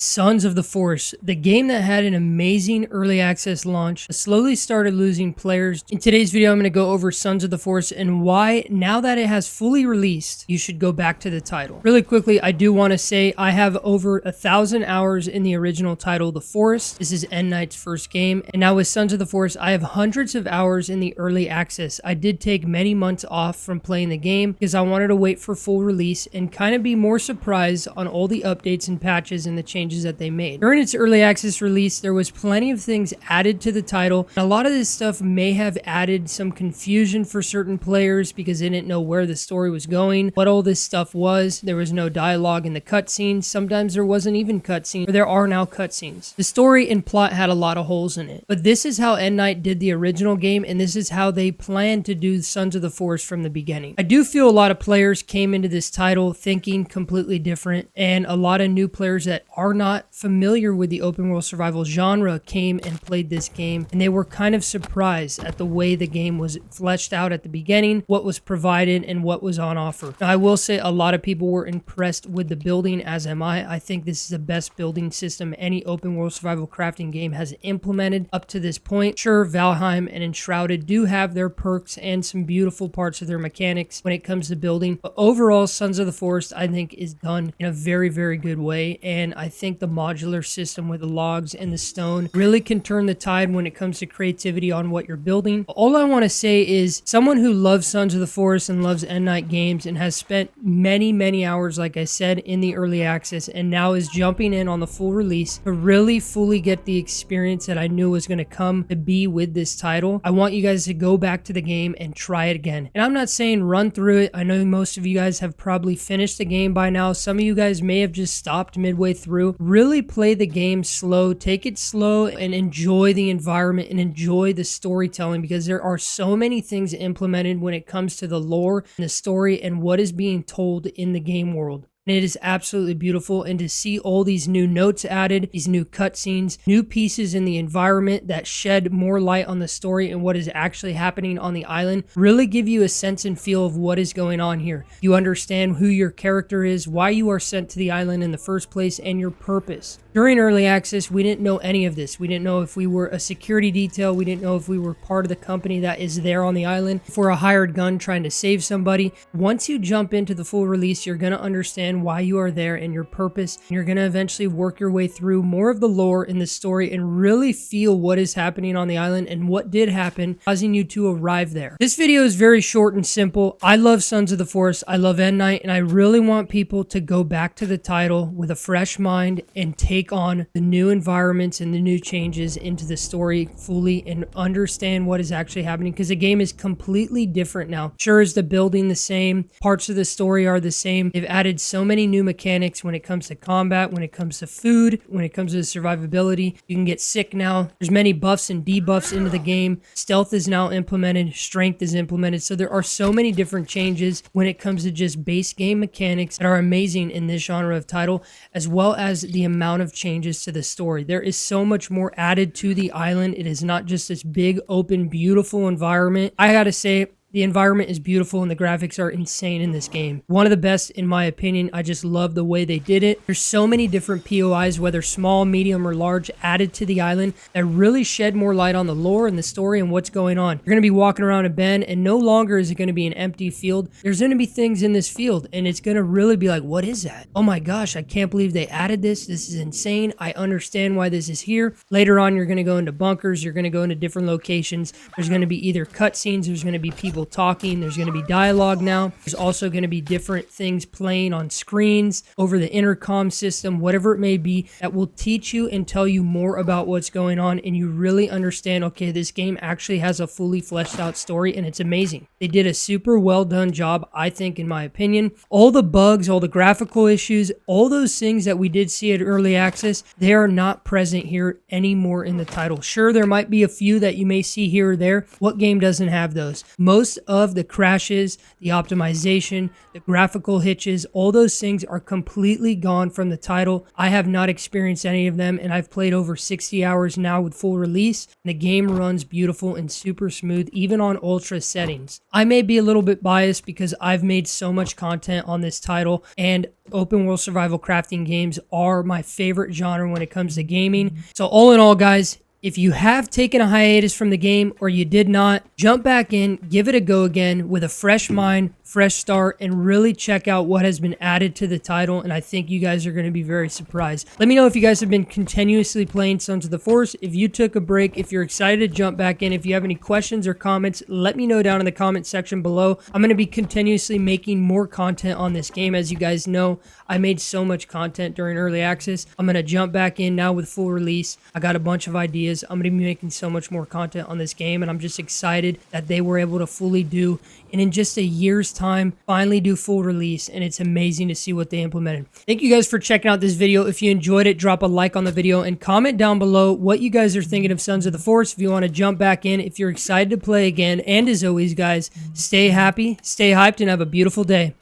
Sons of the Forest, the game that had an amazing early access launch, slowly started losing players. In today's video, I'm going to go over Sons of the Forest and why, now that it has fully released, you should go back to the title. Really quickly, I do want to say I have over 1,000 hours in the original title, The Forest. This is N Knight's first game, and now with Sons of the Forest, I have hundreds of hours in the early access. I did take many months off from playing the game because I wanted to wait for full release and kind of be more surprised on all the updates and patches and the changes that they made. During its early access release, there was plenty of things added to the title. A lot of this stuff may have added some confusion for certain players because they didn't know where the story was going, what all this stuff was. There was no dialogue in the cutscenes. Sometimes there wasn't even cutscenes, or there are now cutscenes. The story and plot had a lot of holes in it. But this is how N Knight did the original game, and this is how they planned to do Sons of the Forest from the beginning. I do feel a lot of players came into this title thinking completely different, and a lot of new players that are not familiar with the open world survival genre came and played this game, and they were kind of surprised at the way the game was fleshed out at the beginning, what was provided, and what was on offer. Now, I will say a lot of people were impressed with the building, as am I. I think this is the best building system any open world survival crafting game has implemented up to this point. Sure, Valheim and Enshrouded do have their perks and some beautiful parts of their mechanics when it comes to building, but overall, Sons of the Forest, I think, is done in a very, very good way, and I think the modular system with the logs and the stone really can turn the tide when it comes to creativity on what you're building. All I want to say is, someone who loves Sons of the Forest and loves N Knight games and has spent many hours, like I said, in the early access and now is jumping in on the full release to really fully get the experience that I knew was going to come to be with this title, I want you guys to go back to the game and try it again. And I'm not saying run through it. I know most of you guys have probably finished the game by now. Some of you guys may have just stopped midway through. Really play the game slow, take it slow, and enjoy the environment and enjoy the storytelling, because there are so many things implemented when it comes to the lore and the story and what is being told in the game world. And it is absolutely beautiful, and to see all these new notes added, these new cutscenes, new pieces in the environment that shed more light on the story and what is actually happening on the island, really give you a sense and feel of what is going on here. You understand who your character is, why you are sent to the island in the first place, and your purpose. During early access, we didn't know any of this. We didn't know if we were a security detail. We didn't know if we were part of the company that is there on the island, if we're a hired gun trying to save somebody. Once you jump into the full release, you're going to understand why you are there and your purpose. And you're going to eventually work your way through more of the lore in the story and really feel what is happening on the island and what did happen, causing you to arrive there. This video is very short and simple. I love Sons of the Forest. I love N Knight, and I really want people to go back to the title with a fresh mind and take on the new environments and the new changes into the story fully and understand what is actually happening, because the game is completely different now. Sure, is the building the same, parts of the story are the same. They've added so many new mechanics when it comes to combat, when it comes to food, when it comes to survivability. You can get sick now. There's many buffs and debuffs into the game. Stealth is now implemented, strength is implemented. So there are so many different changes when it comes to just base game mechanics that are amazing in this genre of title, as well as the amount of changes to the story. There is so much more added to the island. It is not just this big, open, beautiful environment. I gotta say, the environment is beautiful and the graphics are insane in this game. One of the best in my opinion. I just love the way they did it. There's so many different POIs, whether small, medium, or large, added to the island that really shed more light on the lore and the story and what's going on. You're going to be walking around a bend, and no longer is it going to be an empty field. There's going to be things in this field, and it's going to really be like, what is that? Oh my gosh, I can't believe they added this. This is insane. I understand why this is here. Later on, you're going to go into bunkers. You're going to go into different locations. There's going to be either cutscenes. There's going to be people talking. There's going to be dialogue now. There's also going to be different things playing on screens, over the intercom system, whatever it may be, that will teach you and tell you more about what's going on, and you really understand, okay, this game actually has a fully fleshed out story, and it's amazing. They did a super well done job, I think, in my opinion. All the bugs, all the graphical issues, all those things that we did see at early access, they are not present here anymore in the title. Sure, there might be a few that you may see here or there. What game doesn't have those? Most most of the crashes, the optimization, the graphical hitches, all those things are completely gone from the title. I have not experienced any of them, and I've played over 60 hours now with full release. The game runs beautiful and super smooth, even on ultra settings. I may be a little bit biased because I've made so much content on this title, and open world survival crafting games are my favorite genre when it comes to gaming. So all in all, guys, if you have taken a hiatus from the game or you did not, jump back in, give it a go again with a fresh mind, fresh start, and really check out what has been added to the title, and I think you guys are going to be very surprised. Let me know if you guys have been continuously playing Sons of the Forest, if you took a break, if you're excited to jump back in. If you have any questions or comments, let me know down in the comment section below. I'm going to be continuously making more content on this game. As you guys know, I made so much content during early access. I'm going to jump back in now with full release. I got a bunch of ideas. I'm going to be making so much more content on this game, and I'm just excited that they were able to fully do, and in just a year's time, finally do full release, and it's amazing to see what they implemented. Thank you guys for checking out this video. If you enjoyed it, drop a like on the video and comment down below what you guys are thinking of Sons of the Forest. If you want to jump back in, if you're excited to play again, and as always, guys, stay happy, stay hyped, and have a beautiful day.